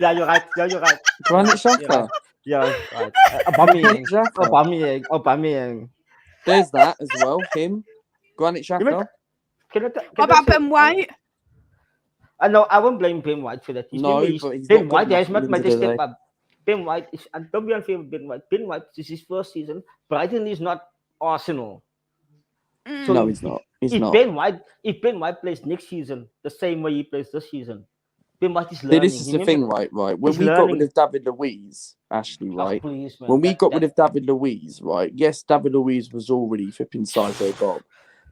Yeah, you're right. Granit You're Xhaka. right. Yeah, right. Aubameyang. Xhaka. Aubameyang. There's that as well. Him. Granit Can Xhaka. What about Ben White? No, I won't blame Ben White for that. No, but he's Ben not White good has enough not at made the a end of the step up. Ben White is, and don't be unfair with Ben White. Ben White, this is his first season. Brighton is not Arsenal. So No, he's not. He's if not. Ben White plays next season the same way he plays this season, Ben White is See, learning. this is the thing, right? When He's we got learning. rid of David Luiz, Ashley, Oh, right? please, man. When we That- got that- rid of David Luiz, right? Yes, David Luiz was already flipping psycho Bob,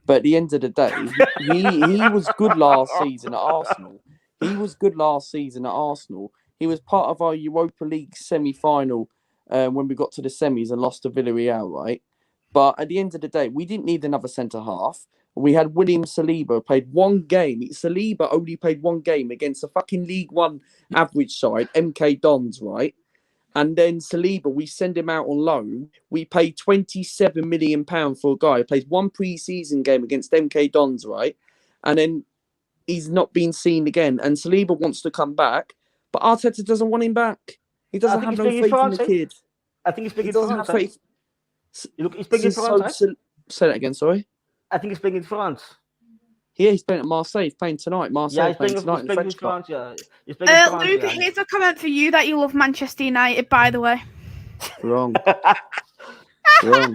but at the end of the day, he was good last season at Arsenal. He was good last season at Arsenal. He was part of our Europa League semi-final when we got to the semis and lost to Villarreal, right? But at the end of the day, we didn't need another centre half. We had William Saliba played one game. Saliba only played one game against a fucking League One average side, MK Dons, right? And then Saliba, we send him out on loan. We pay £27 million for a guy who plays one pre-season game against MK Dons, right? And then he's not been seen again. And Saliba wants to come back, but Arteta doesn't want him back. He doesn't think have he's no playing in faith in France, the eh? kid. I think he's playing He in doesn't France. have faith. Look, he's playing in France, right? Say that again, sorry. I think he's playing in France. Yeah, he's playing at Marseille. He's playing tonight. Marseille Yeah, playing tonight he's in the playing in French Cup. France. Yeah, he's playing in France. Luke, Yeah. here's a comment for you that you love Manchester United, by the way. Wrong. Wrong.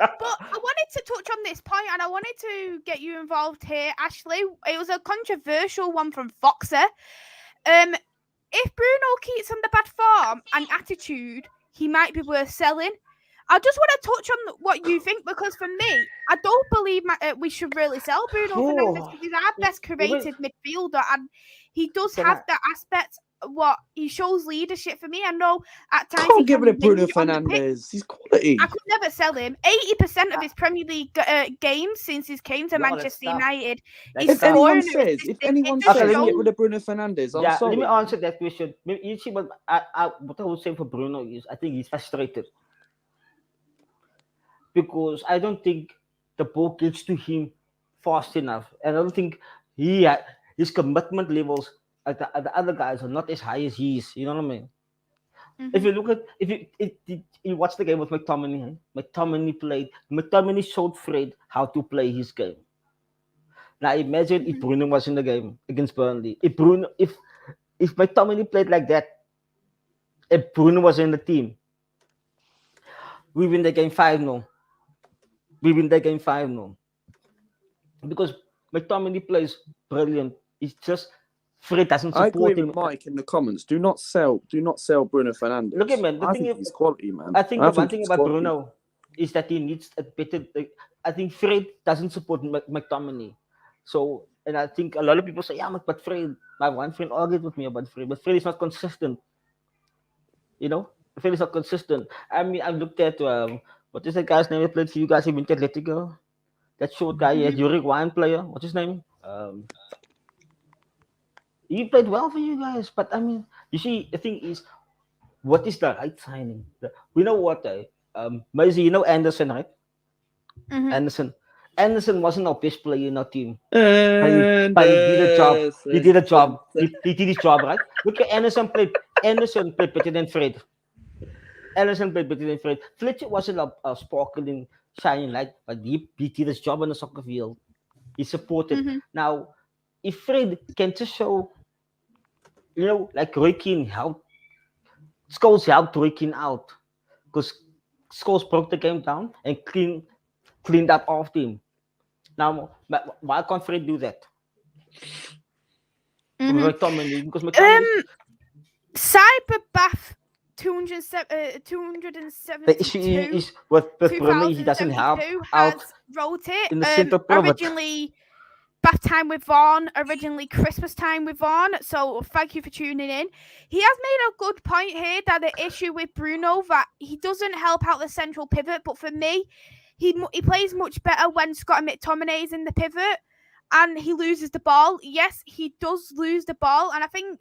But I wanted to touch on this point, and I wanted to get you involved here, Ashley. It was a controversial one from Foxer. If Bruno keeps on the bad form and attitude, he might be worth selling. I just want to touch on what you think, because for me, I don't believe we should really sell Bruno Fernandes, because he's our best creative midfielder, and he does have that aspect. What he shows leadership for me. I know at times Can't he give can it to Bruno whinge on the pitch. Fernandes. He's quality. I could never sell him. 80% of his Premier League games since he came to Manchester United, he's If anyone scoring. says get rid of Bruno Fernandes, I'm sorry. Let me answer that question. You see, what I would say for Bruno is, I think he's frustrated because I don't think the ball gets to him fast enough, and I don't think his commitment levels at the other guys are not as high as he is. You know what I mean? Mm-hmm. If you look at if you watch the game with McTominay, McTominay showed Fred how to play his game. Now imagine if Bruno was in the game against Burnley. If McTominay played like that, if Bruno was in the team, we win the game 5-0. We win the game 5-0. Because McTominay plays brilliant. It's just Fred doesn't support him. I agree with Mike in the comments. Do not sell Bruno Fernandes. Look at man. I think he's quality, man. I think the one thing about Bruno is that he needs a better. I think Fred doesn't support McTominay. So, and I think a lot of people say, yeah, but Fred. My one friend argued with me about Fred, but Fred is not consistent. You know, Fred is not consistent. I mean, I looked at what is that guy's name that played for you guys in Winter Atletico? That short guy, Uruguayan player. What's his name? He played well for you guys, but I mean, you see, the thing is, what is the right signing? We know what, Maisy, you know Edison, right? Mm-hmm. Edison wasn't our best player in our team. But he did a job. He did a job. He did his job, right? Look at Edison played better than Fred. Edison played better than Fred. Fletcher wasn't a sparkling, shining light, but he did his job on the soccer field. He supported. Mm-hmm. Now, if Fred can just show, you know, like Roy Keane helped, Scholes helped Roy Keane out, because Scholes broke the game down and cleaned up off team. Now, why can't Fred do that? Mm-hmm. Because McTominay... Cyberbath 272. The issue is with Bruno, he doesn't help out wrote it. In the centre pivot. Originally, bath time with Vaughn, originally Christmas time with Vaughn. So thank you for tuning in. He has made a good point here that the issue with Bruno, that he doesn't help out the central pivot, but for me, he plays much better when Scott McTominay is in the pivot and he loses the ball. Yes, he does lose the ball, and I think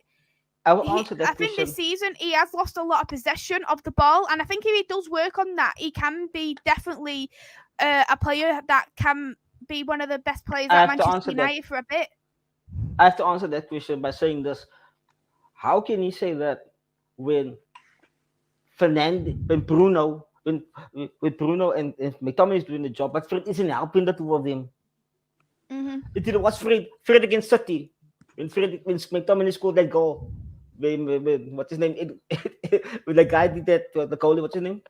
this season he has lost a lot of possession of the ball, and I think if he does work on that, he can be definitely a player that can be one of the best players at Manchester United for a bit. I have to answer that question by saying this. How can he say that when Bruno and McTominay is doing the job, but Fred isn't helping the two of them? Mm-hmm. It was Fred against City when McTominay scored that goal. What's his name? When the guy did that, the goalie, what's his name?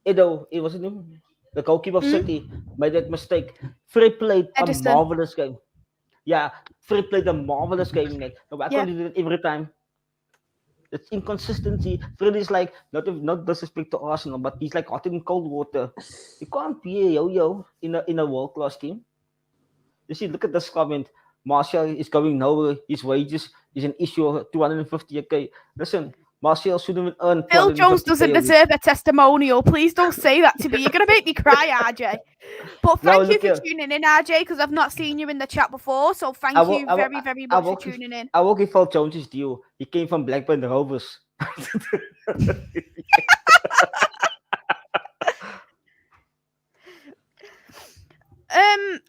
Edo, it wasn't him. The goalkeeper of City made that mistake. Fred played Edison. A marvelous game. Yeah, Fred played a marvelous game in it. No, I can't do it every time. It's inconsistency. Fred is like, not disrespect to Arsenal, but he's like hot in cold water. You can't be a yo-yo in a world-class team. You see, look at this comment. Martial is going nowhere. His wages is an issue of 250k. Listen, Martial shouldn't earn. Phil Jones doesn't deserve a testimonial. Please don't say that to me. You're going to make me cry, RJ. But thank you for tuning in, RJ, because I've not seen you in the chat before. So thank you very, very much for tuning in. I will give Phil Jones his due. He came from Blackburn Rovers.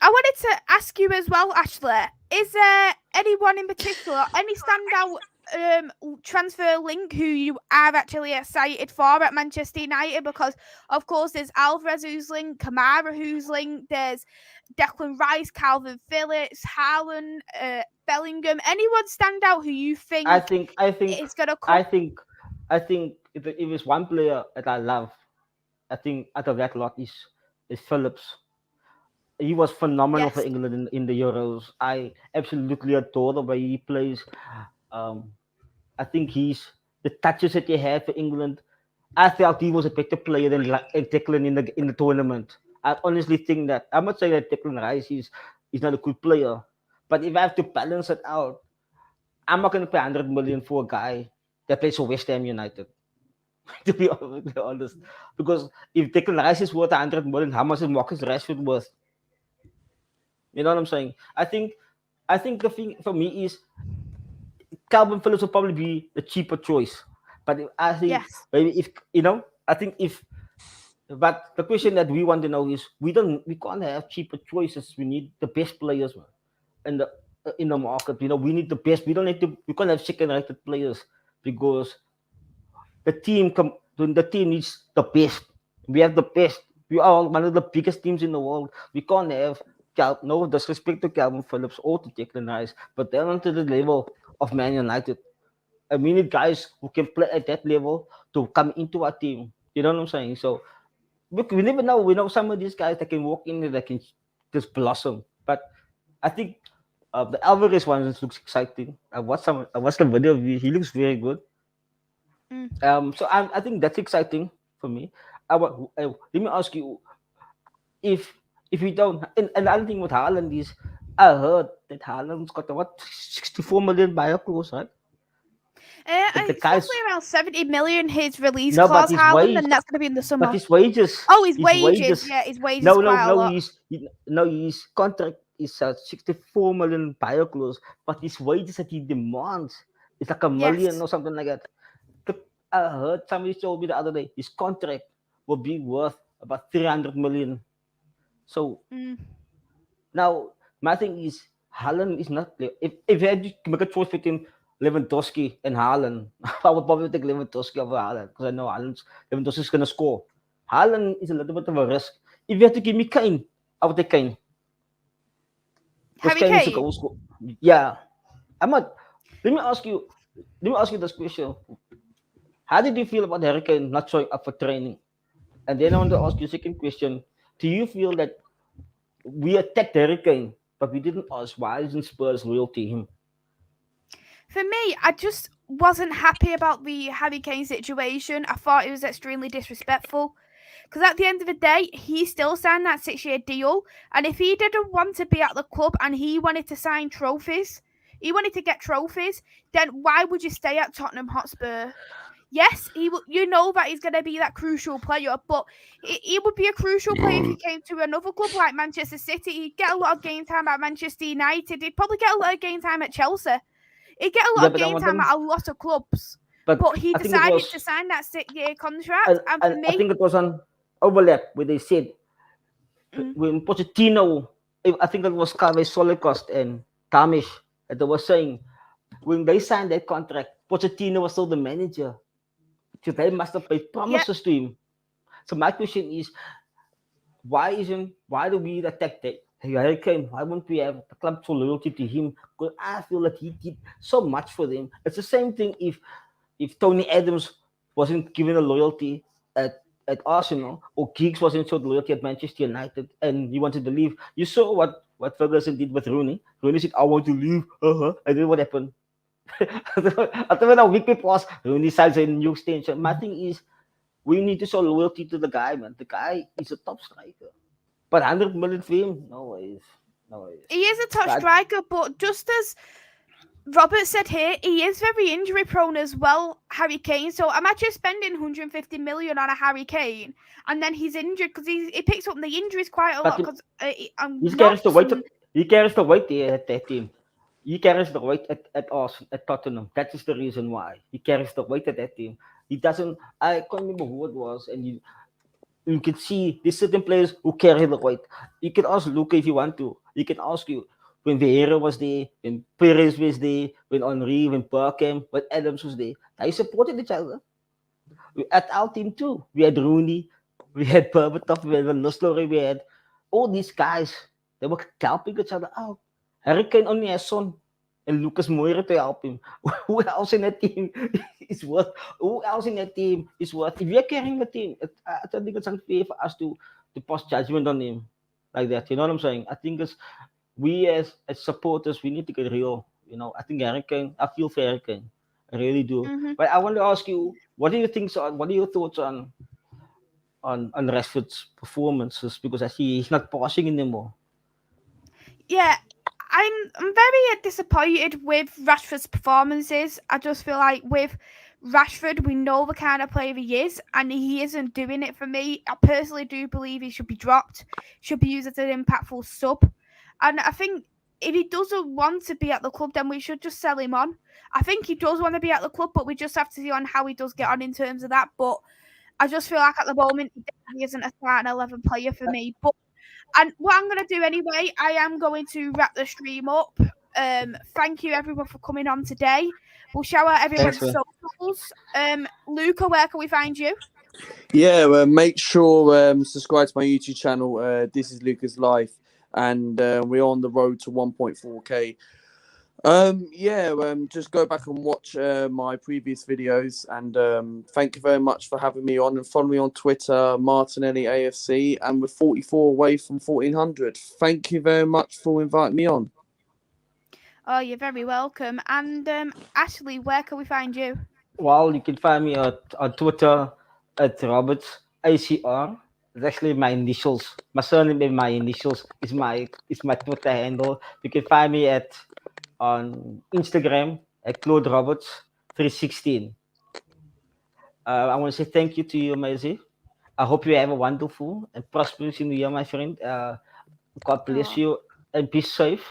I wanted to ask you as well, Ashley, is there anyone in particular, any standout transfer link who you are actually excited for at Manchester United? Because of course there's Alvarez who's linked, Kamara who's linked, there's Declan Rice, Calvin Phillips, Haaland, Bellingham. Anyone stand out who you think I think is gonna come? I think if it's one player that I love, I think out of that lot is Phillips. He was phenomenal for Yes. England in the Euros. I absolutely adore the way he plays. I think the touches that he had for England. I felt he was a better player than Declan in the tournament. I honestly think that. I'm not saying that Declan Rice is not a good player, but if I have to balance it out, I'm not going to pay 100 million for a guy that plays for West Ham United. to be honest, because if Declan Rice is worth 100 million, how much is Marcus Rashford worth? You know what I'm saying? I think the thing for me is Calvin Phillips will probably be the cheaper choice. But I think Yes. maybe if I think if. But the question that we want to know is we can't have cheaper choices. We need the best players in the market. We need the best. We can't have second-rated players because the team needs the best. We have the best. We are one of the biggest teams in the world. We can't have no disrespect to Calvin Phillips or to Declan Rice, but they're not to the level of Man United. And we need guys who can play at that level to come into our team. You know what I'm saying? So we never know. We know some of these guys that can walk in and that can just blossom. But I think the Alvarez one looks exciting. I watched the video of him. He looks very good. So I think that's exciting for me. Let me ask you if we don't. And another thing with Haaland is I heard that Haaland's got 64 million buyer clause, right? It's roughly around 70 million his release No, clause, but his Haaland, wage- and that's going to be in the summer. But his wages. Oh, his wages. Yeah, his wages No, quite a lot. his contract is 64 million buyer clause, but his wages that he demands is like a million Yes. or something like that. I heard somebody told me the other day his contract will be worth about 300 million. So now my thing is Haaland is not. If you had to make a choice between Lewandowski and Haaland, I would probably take Lewandowski over Haaland because I know Lewandowski is gonna score. Haaland is a little bit of a risk. If you had to give me Kane, I would take Kane. Harry Kane is a Kane. goal scorer. Yeah, I'm not. Let me ask you this question. How did you feel about Harry Kane not showing up for training? And then I want to ask you a second question. Do you feel that we attacked Harry Kane, but we didn't ask why isn't Spurs loyal to him? For me, I just wasn't happy about the Harry Kane situation. I thought it was extremely disrespectful. Because at the end of the day, he still signed that 6-year deal. And if he didn't want to be at the club and he wanted to sign trophies, he wanted to get trophies, then why would you stay at Tottenham Hotspur? Yes, you know that he's going to be that crucial player, but he would be a crucial player if he came to another club like Manchester City. He'd get a lot of game time at Manchester United. He'd probably get a lot of game time at Chelsea. He'd get a lot of game time at a lot of clubs. But he decided to sign that 6-year contract. And for me, I think it was on Overlap where they said when Pochettino, I think it was Kave Solikos and Tamish that they were saying when they signed that contract, Pochettino was still the manager. So they must have paid promises to him. So my question is, why do we attack that? Harry Kane, why won't we have the club show loyalty to him? Because I feel that he did so much for them. It's the same thing if Tony Adams wasn't given a loyalty at Arsenal or Giggs wasn't showed loyalty at Manchester United and he wanted to leave. You saw what Ferguson did with Rooney. Rooney said, I want to leave. And then what happened? After when a week passed, Rooney signs a new extension. My thing is, we need to show loyalty to the guy, man. The guy is a top striker. But 100 million for him? No ways. He is a top striker, but just as Robert said here, he is very injury prone as well, Harry Kane. So imagine spending 150 million on a Harry Kane and then he's injured because he picks up the injuries quite a lot. Because he carries the weight. He carries the weight there at that team. He carries the weight at Tottenham. That is the reason why he carries the weight at that team. He doesn't. I can't remember who it was, and you can see there's certain players who carry the weight. You can ask Luca if you want to. He can ask you when Vieira was there, when Perez was there, when Henry, when Bergkamp, when Adams was there. They supported each other. At our team too. We had Rooney, we had Berbatov, we had Van Nistelrooy, we had all these guys. They were helping each other out. Harry Kane only has Son and Lucas Moura to help him. Who else in that team is worth? Who else in that team is worth? If you're carrying the team, I don't think it's unfair for us to pass judgment on him like that. You know what I'm saying? I think it's we as supporters, we need to get real. You know, I think Harry Kane, I feel for Harry Kane. I really do. Mhm. But I want to ask you, what do you think? What are your thoughts on Rashford's performances? Because I see he's not passing anymore. Yeah, I'm very disappointed with Rashford's performances. I just feel like with Rashford, we know the kind of player he is, and he isn't doing it for me. I personally do believe he should be dropped, should be used as an impactful sub. And I think if he doesn't want to be at the club, then we should just sell him on. I think he does want to be at the club, but we just have to see on how he does get on in terms of that. But I just feel like at the moment, he definitely isn't a starting 11 player for me. But and what I'm going to do anyway, I am going to wrap the stream up. Thank you everyone for coming on today. We'll shout out everyone's Thanks, man. socials. Luca, where can we find you? Yeah, make sure subscribe to my YouTube channel. This is Lucas Life, and we're on the road to 1.4K. Just go back and watch my previous videos, and thank you very much for having me on, and follow me on Twitter, Martinelli AFC, and we're 44 away from 1400. Thank you very much for inviting me on. Oh, you're very welcome. And Ashley, where can we find you? Well, you can find me on Twitter at Roberts ACR. It's actually my initials. My surname and my initials is my Twitter handle. You can find me on Instagram at Claude Roberts 316. I want to say thank you to you, Maisy. I hope you have a wonderful and prosperous new year, my friend. God bless you and be safe.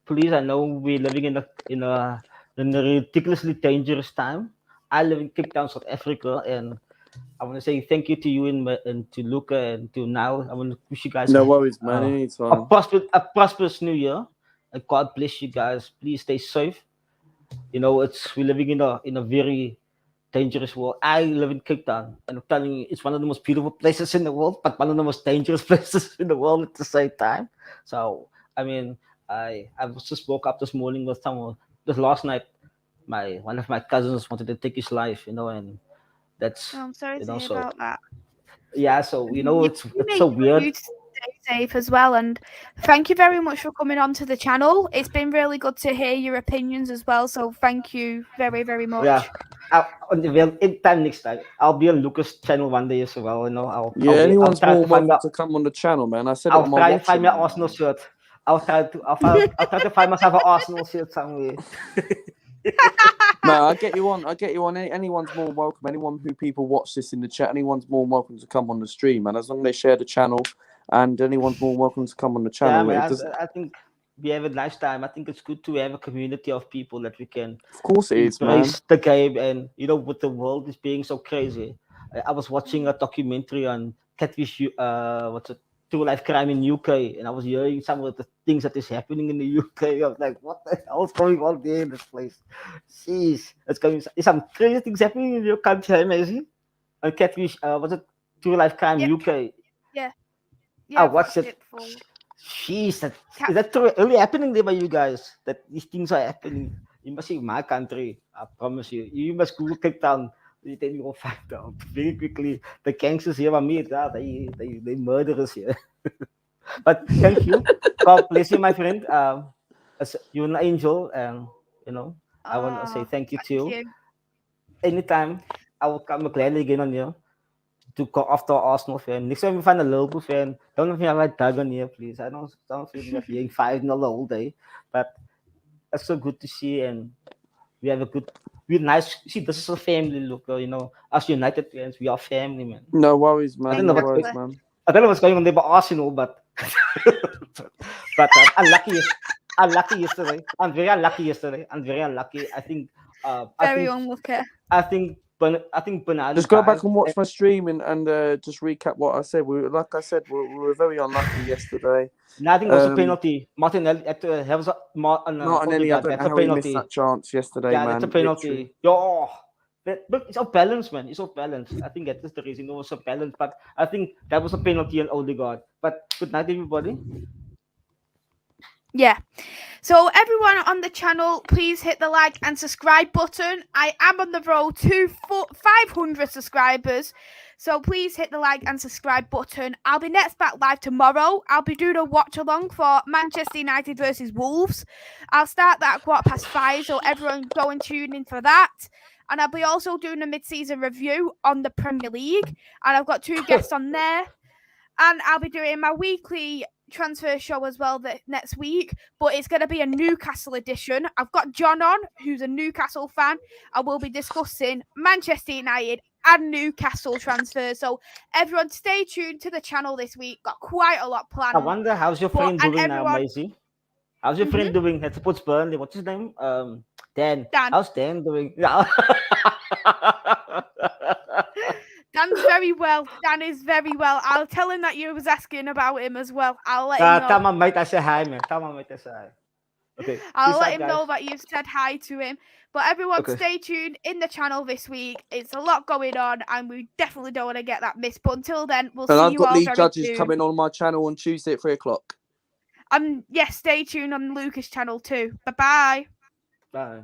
Please, I know we're living in a ridiculously dangerous time. I live in Cape Town, South Africa, and I want to say thank you to you and to Luca and to now. I want to wish you guys No worries, man. Anytime. a prosperous new year, and God bless you guys. Please stay safe. You know, we're living in a very dangerous world. I live in Cape Town, and I'm telling you, it's one of the most beautiful places in the world, but one of the most dangerous places in the world at the same time. So, I mean, I just woke up this morning with someone. Just last night, one of my cousins wanted to take his life, you know, and that's I'm sorry you to know, hear so about that. yeah, so you know, it's make so weird. you to stay safe as well. And thank you very much for coming on to the channel. It's been really good to hear your opinions as well. So thank you very, very much. Yeah. Next time, I'll be on Lucas' channel one day as well. You know, Anyone's more welcome to come on the channel, man. I said I'll it on my try to find my WhatsApp. Arsenal shirt. I'll try to find myself an Arsenal shirt somewhere. No, I get you on. Anyone's more welcome. Anyone who people watch this in the chat, anyone's more welcome to come on the stream, man. As long as they share the channel, and anyone's more welcome to come on the channel. Yeah, man, I think we have a nice time. I think it's good to have a community of people that we can. Of course, it is, man. Embrace the game, and you know, with the world is being so crazy. I was watching a documentary on catfish. True life crime in UK, and I was hearing some of the things that is happening in the UK. I was like, what the hell is going on there in this place? Jeez, it's some crazy things happening in your country, Maisy. On catfish, was it True Life Crime UK? Yeah. I watched it. Jeez, is that really happening there by you guys? That these things are happening? You must see my country. I promise you. You must Google Cape Town. Then you will find out very quickly. The gangsters here are me. They murderers here. But thank you. God bless you, my friend. You're an angel, and you know, I want to say thank you to you. Anytime I will come gladly again on here to go after Arsenal fan. Next time we find a Liverpool fan, don't let me have my dog on here, please. I don't feel like being 5-0 the whole day, but it's so good to see, and we have we're nice. See, this is a family look, you know. As United fans, we are family, man. No worries, man. I don't know what's going on there, but Arsenal, but I'm lucky yesterday. I'm very unlucky yesterday. I think unlucky. I think Bernardo. Just go back and watch my stream and just recap what I said. We were very unlucky yesterday. Nothing was a penalty. Martinelli at have Not on any. I don't know how he missed that chance yesterday, yeah, man. that's a penalty. Yo, but it's off balance, man. It's off balance. I think that is the reason it was off balance. But I think that was a penalty on Odegaard. But good night, everybody. Yeah. So everyone on the channel, please hit the like and subscribe button. I am on the road to 500 subscribers. So please hit the like and subscribe button. I'll be next back live tomorrow. I'll be doing a watch along for Manchester United versus Wolves. I'll start that at 5:15. So everyone go and tune in for that. And I'll be also doing a mid-season review on the Premier League. And I've got 2 guests on there. And I'll be doing my weekly transfer show as well next week, but it's going to be a Newcastle edition. I've got John on, who's a Newcastle fan, and we'll be discussing Manchester United and Newcastle transfers. So everyone stay tuned to the channel this week. Got quite a lot planned. I wonder how's your friend doing now, everyone... Maisy? How's your friend doing? That's supports Burnley. What's his name? Dan. How's Dan doing? Dan's very well. Dan is very well. I'll tell him that you was asking about him as well. I'll let him know. Tama, mate, I say hi, man. Tama, mate, I say hi. Okay. I'll let him know that you've said hi to him. But everyone, stay tuned in the channel this week. It's a lot going on, and we definitely don't want to get that missed. But until then, we'll see you all very soon. I've got League Judges coming on my channel on Tuesday at 3:00. Yes, stay tuned on Lucas' channel too. Bye-bye. Bye.